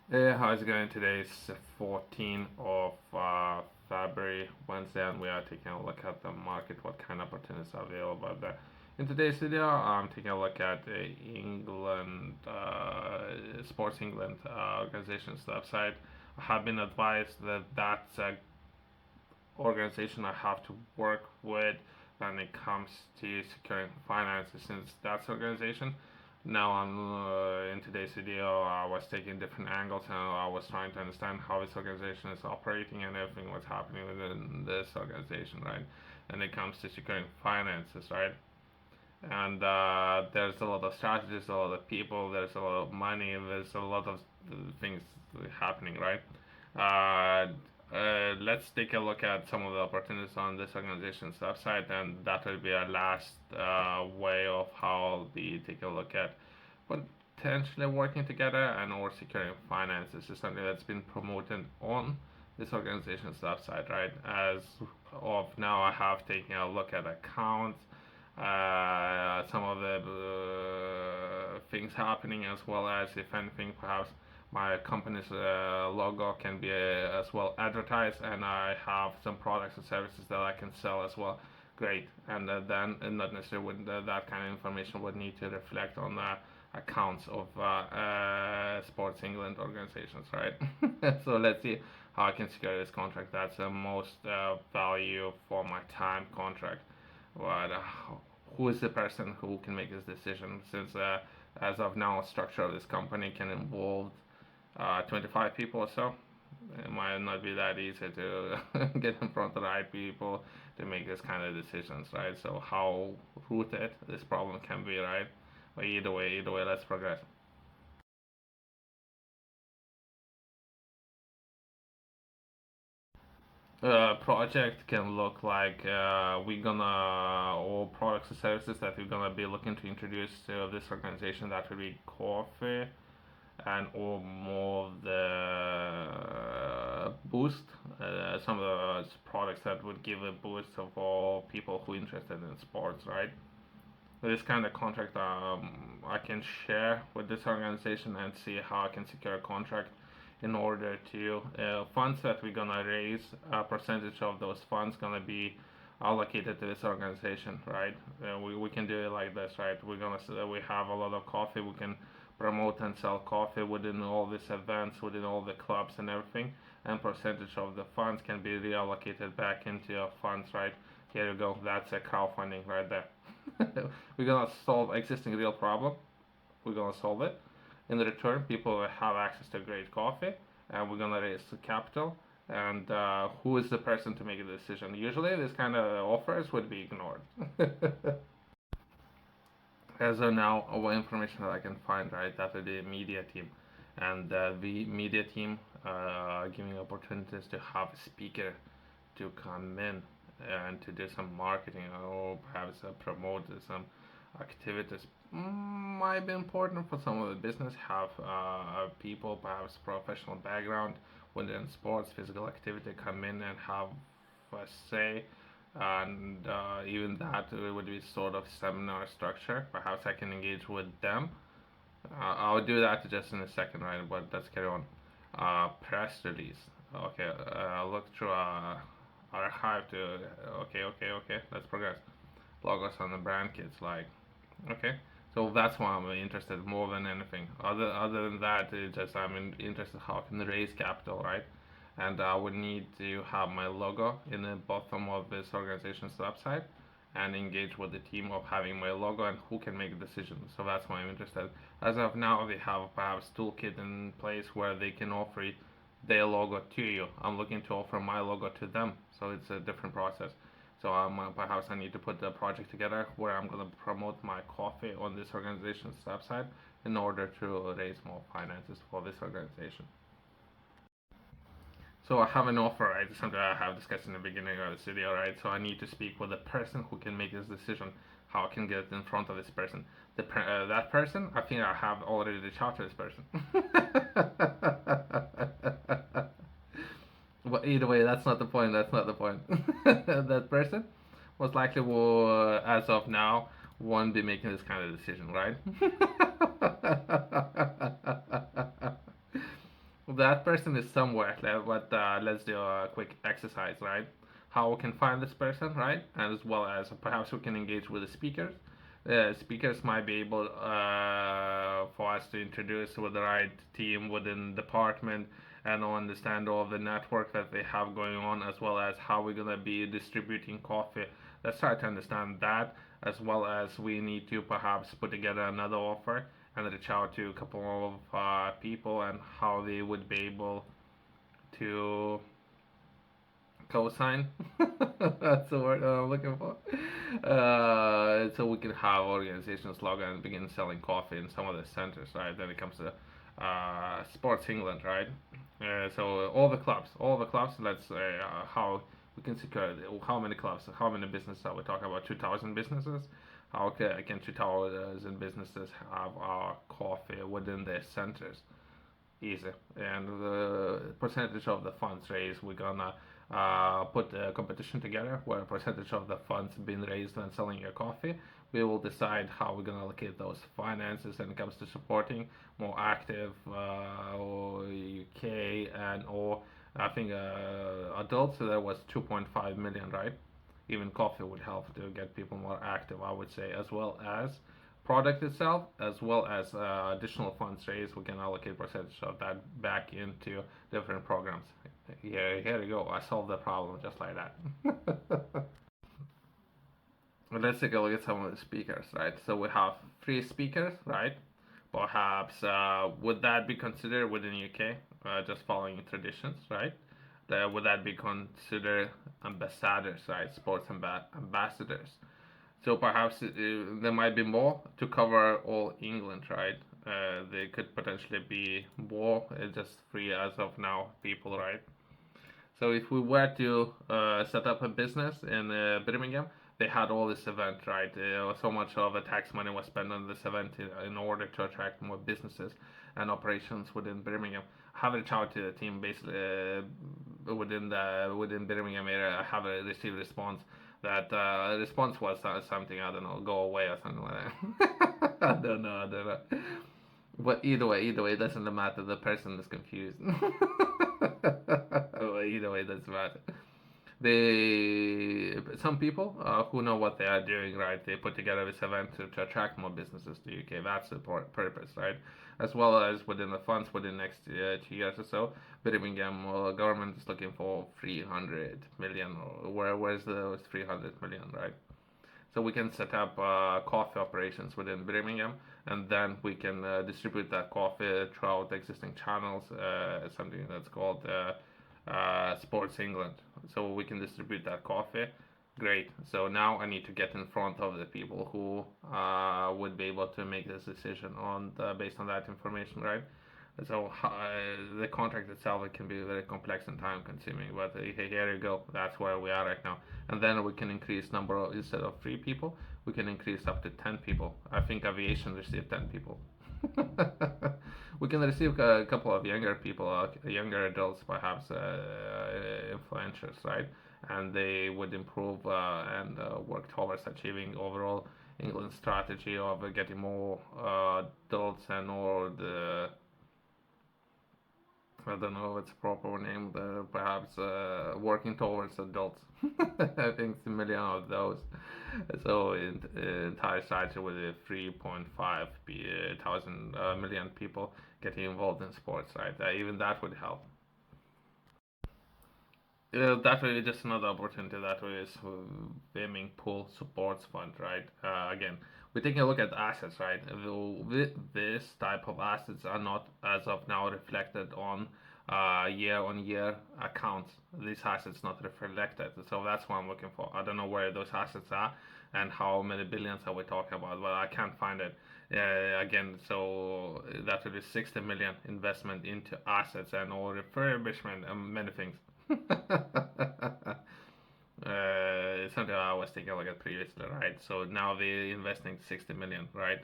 How's it going? Today's 14th of February, Wednesday, and we are taking a look at the market, what kind of opportunities are available there. In today's video, I'm taking a look at the England, Sports England organization's website. I have been advised that that's a organization I have to work with when it comes to securing finances, since that's organization. Now in today's video, I was taking different angles and I was trying to understand how this organization is operating and everything what's happening within this organization, right? And it comes to securing finances, right? And there's a lot of strategies, a lot of people, there's a lot of money, there's a lot of things happening, right? Let's take a look at some of the opportunities on this organization's website, and that will be our last way of how I'll be taking a look at potentially working together and or securing finances is something that's been promoted on this organization's website, right? As of now, I have taken a look at accounts, some of the things happening, as well as if anything, perhaps my company's logo can be as well advertised, and I have some products and services that I can sell as well. Great, and then not necessarily that kind of information would need to reflect on the accounts of Sports England organizations, right? So let's see how I can secure this contract. That's the most value for my time contract. But who is the person who can make this decision? Since as of now, structure of this company can involve 25 people or so. It might not be that easy to get in front of the right people to make this kind of decisions, right? So how rooted this problem can be, right? But either way, let's progress. Project can look like we're gonna all products and services that we're gonna be looking to introduce to this organization. That will be coffee and or more of the boost. Some of the products that would give a boost of all people who are interested in sports, right? This kind of contract I can share with this organization and see how I can secure a contract in order to funds that we're gonna raise. A percentage of those funds gonna be allocated to this organization, right? We can do it like this, right? We have a lot of coffee. We can promote and sell coffee within all these events, within all the clubs and everything, and percentage of the funds can be reallocated back into funds, right? Here you go. That's a crowdfunding right there. We're gonna solve existing real problem. We're gonna solve it. In return, people will have access to great coffee, and we're gonna raise the capital. And who is the person to make a decision? Usually, this kind of offers would be ignored. As of now, all information that I can find, right, that would be the media team, and the media team giving opportunities to have a speaker to come in and to do some marketing or perhaps promote some activities. Might be important for some of the business have people perhaps professional background within sports physical activity come in and have a say, and even that would be sort of seminar structure. Perhaps I can engage with them. I'll do that just in a second, right? But let's carry on. Press release. Okay, look through archive to. Okay. Let's progress. Logos on the brand kits, like, okay. So that's why I'm interested more than anything. Other than that, it's just interested how I can raise capital, right? And I would need to have my logo in the bottom of this organization's website and engage with the team of having my logo and who can make decisions. So that's why I'm interested. As of now, they have perhaps toolkit in place where they can offer their logo to you. I'm looking to offer my logo to them, so it's a different process. So perhaps I need to put the project together where I'm going to promote my coffee on this organization's website in order to raise more finances for this organization. So I have an offer, right? Something I have discussed in the beginning of this video, right? So I need to speak with the person who can make this decision. How I can get in front of this person. That person, I think I have already reached out to this person. But either way, that's not the point. That's not the point. That person most likely will, as of now, won't be making this kind of decision, right? that person is somewhere, but let's do a quick exercise, right? How we can find this person, right? And as well as perhaps we can engage with the speakers. Speakers might be able for us to introduce with the right team within department and understand all the network that they have going on, as well as how we're gonna be distributing coffee. Let's try to understand that, as well as we need to perhaps put together another offer and reach out to a couple of people and how they would be able to co-sign. That's the word I'm looking for. So we can have organizations log in and begin selling coffee in some of the centers, right? Then it comes to Sports England, right? So all the clubs. Let's say how we can secure how many clubs, how many businesses are we talking about? 2,000 businesses. How can 2,000 businesses have coffee within their centers? Easy. And the percentage of the funds raised, we're gonna put a competition together where a percentage of the funds being raised when selling your coffee. We will decide how we're gonna allocate those finances when it comes to supporting more active UK and or I think adults. So that was 2.5 million, right? Even coffee would help to get people more active, I would say, as well as product itself, as well as additional funds raised. We can allocate percentage of that back into different programs. Here we go. I solved the problem just like that. Let's take a look at some of the speakers, right? So we have three speakers, right? Perhaps would that be considered within UK, just following traditions, right? Would that be considered ambassadors, right? Sports ambassadors. So perhaps there might be more to cover all England, right? There could potentially be more, just three as of now, people, right? So if we were to set up a business in Birmingham, they had all this event, right? So much of the tax money was spent on this event in order to attract more businesses and operations within Birmingham. I have reached out to the team basically within Birmingham area. I have received a response that response was something, I don't know, go away or something like that. I don't know. But either way, it doesn't matter. The person is confused. Well, either way, it doesn't matter. Some people who know what they are doing, right? They put together this event to attract more businesses to UK. That's the purpose, right? As well as within the funds within the next 2 years or so, Birmingham government is looking for 300 million. Where's the 300 million, right? So we can set up coffee operations within Birmingham, and then we can distribute that coffee throughout existing channels. Something that's called Sports England. So we can distribute that coffee. Great. So now I need to get in front of the people who would be able to make this decision on based on that information, right? So the contract itself, it can be very complex and time consuming, but here you go. That's where we are right now. And then we can increase number of, instead of 3 people, we can increase up to 10 people. I think aviation received 10 people. We can receive a couple of younger people, younger adults, perhaps influencers, right? And they would improve and work towards achieving overall England's strategy of getting more adults and more the I don't know if it's proper name, perhaps working towards adults. I think it's a million of those. So entire strategy with 3.5 thousand million people getting involved in sports, right? Even that would help. That way, just another opportunity. That way is swimming pool supports fund, right? Again, we're taking a look at assets, right? This type of assets are not as of now reflected on year-on-year accounts. These assets not reflected, so that's what I'm looking for. I don't know where those assets are and how many billions are we talking about, but I can't find it. Again, so that would be 60 million investment into assets and all refurbishment and many things. Something I was taking a look at previously, right? So now they're investing 60 million, right?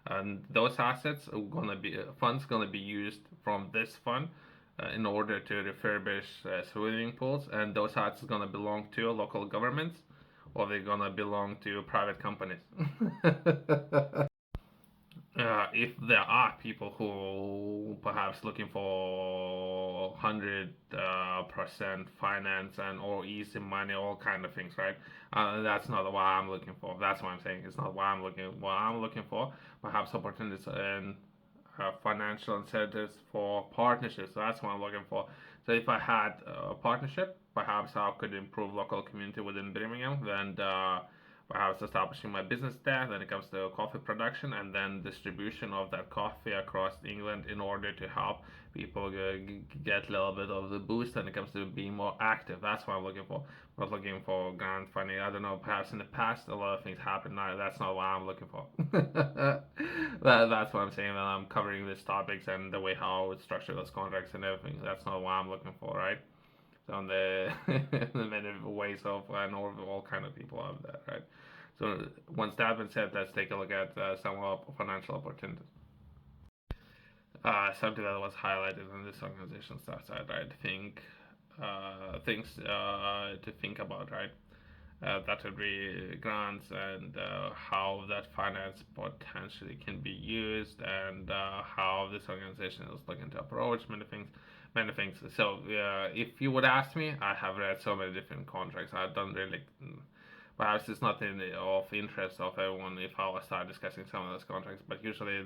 And those assets are gonna be funds gonna be used from this fund in order to refurbish swimming pools, and those assets gonna belong to local governments, or they're gonna belong to private companies. if there are people who perhaps looking for 100% finance and or easy money, all kind of things, right? That's not what I'm looking for. That's what I'm saying. It's not what I'm looking. What I'm looking for, perhaps opportunities and financial incentives for partnerships. So that's what I'm looking for. So if I had a partnership, perhaps I could improve local community within Birmingham, then perhaps establishing my business there. Then it comes to coffee production and then distribution of that coffee across England in order to help people get a little bit of the boost when it comes to being more active. That's what I'm looking for. I'm not looking for grant funding. I don't know. Perhaps in the past a lot of things happened. Now that's not what I'm looking for. That's what I'm saying when I'm covering these topics and the way how I would structure those contracts and everything. That's not what I'm looking for, right? So on the, the many ways of and all kind of people out there, right? So once that been said, let's take a look at some financial opportunities. Something that was highlighted in this organization side, right? Things to think about, right? That would be grants and how that finance potentially can be used and how this organization is looking to approach many things. Many things. So, if you would ask me, I have read so many different contracts. I don't really. Perhaps it's not of interest of everyone if I will start discussing some of those contracts, but usually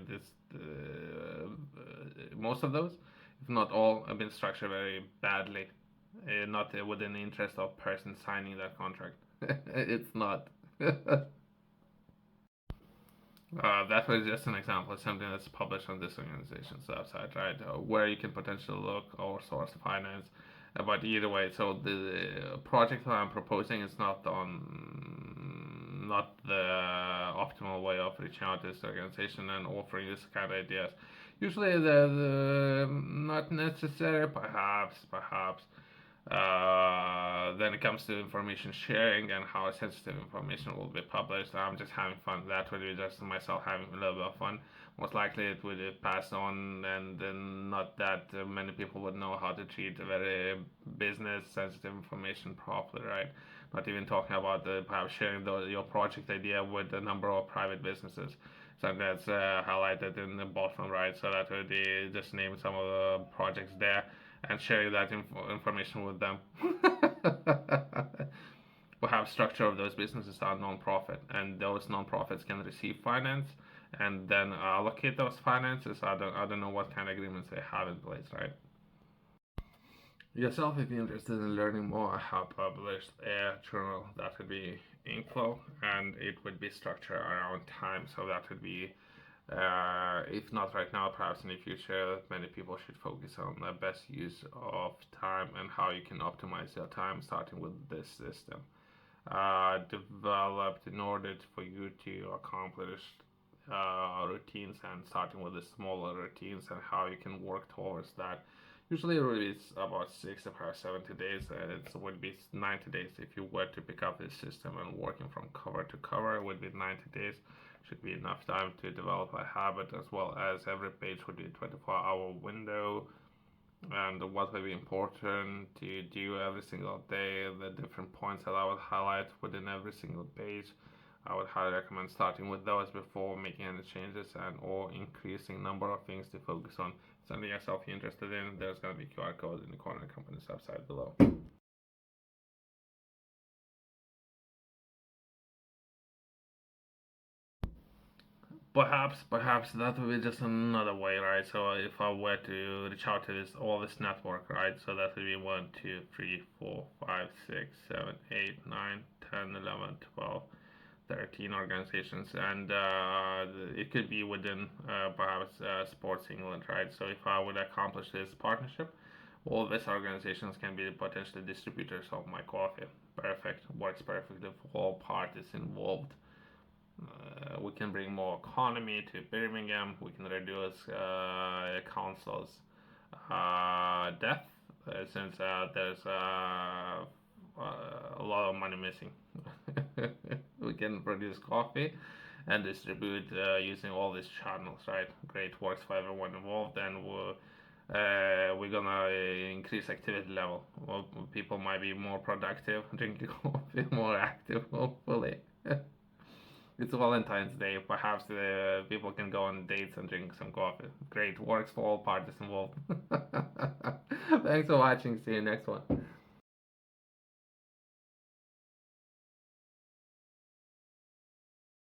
most of those, if not all, have been structured very badly, not within the interest of person signing that contract. It's not. That was just an example of something that's published on this organization's website, right? Where you can potentially look or source finance. But either way, so the project that I'm proposing is not the optimal way of reaching out to this organization and offering this kind of ideas. Usually, the not necessary, perhaps then it comes to information sharing and how sensitive information will be published. I'm just having fun. That would be just myself having a little bit of fun. Most likely it would pass on, and then not that many people would know how to treat very business sensitive information properly, right? Not even talking about perhaps sharing your project idea with a number of private businesses. Something that's highlighted in the bottom right, so that would be just name some of the projects there and share that information with them. We have structure of those businesses are non-profit, and those non-profits can receive finance and then allocate those finances. I don't know what kind of agreements they have in place, right? Yourself, if you're interested in learning more, I have published a journal that would be info, and it would be structured around time. So that would be if not right now, perhaps in the future, many people should focus on the best use of time and how you can optimize your time, starting with this system. Developed in order for you to accomplish routines and starting with the smaller routines and how you can work towards that. Usually it's about 6 or 70 days, and it would be 90 days if you were to pick up this system and working from cover to cover. It would be 90 days. Should be enough time to develop a habit, as well as every page would be a 24-hour window, and what would be important to do every single day, the different points that I would highlight within every single page. I would highly recommend starting with those before making any changes and or increasing number of things to focus on. Something yourself you're interested in, there's going to be QR code in the corner of the company's website below. Perhaps that would be just another way, right? So if I were to reach out to this network, right? So that would be 1, 2, 3, 4, 5, 6, 7, 8, 9, 10, 11, 12, 13 organizations, and it could be within perhaps Sports England, right? So if I would accomplish this partnership, all these organizations can be potentially distributors of my coffee. Perfect, works perfectly for all parties involved. We can bring more economy to Birmingham. We can reduce council's death since there's a lot of money missing. We can produce coffee and distribute using all these channels, right? Great, works for everyone involved, and we're gonna increase activity level. Well, people might be more productive drinking coffee, more active, hopefully. It's Valentine's Day. Perhaps people can go on dates and drink some coffee. Great. Works for all parties involved. Thanks for watching. See you next one.